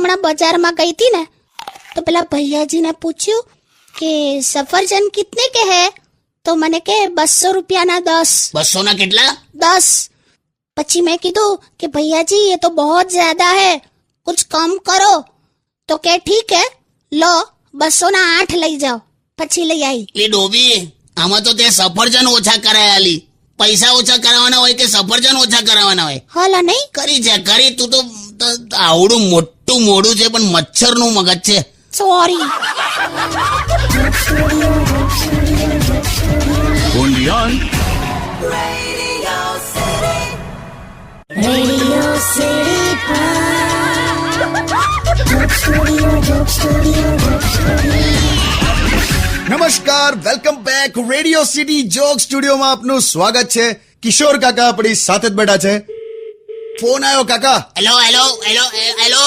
હમણાં બજારમાં ગઈ હતી ને તો પેલા ભૈયાજીને પૂછ્યું કે સફરજન કિતને કે હે, તો મને કે 200 રૂપિયાના 10. 200 ના કેટલા? 10. પછી મેં કીધું કે ભૈયાજી ये तो बहुत ज्यादा है, कुछ कम करो. तो કે ઠીક હે, લો 200 ના 8 લઈ જાઓ. પછી લઈ આવી. એ ડોબી, આમાં તો તે સફરજન ઓછા કરાયાલી. પૈસા ઓછા કરાવવાના હોય કે સફરજન ઓછા કરાવવાના હોય? હાલા નહીં કરી છે કરી. તું તો આવડું મોટું મોઢું છે પણ મચ્છરનું મગજ છે. સોરી. નમસ્કાર, welcome back. Radio city joke સ્ટુડિયોમાં આપનું સ્વાગત છે. કિશોર કાકા આપણી સાથે જ બેઠા છે. ફોન આવ્યો કાકા. Hello hello hello hello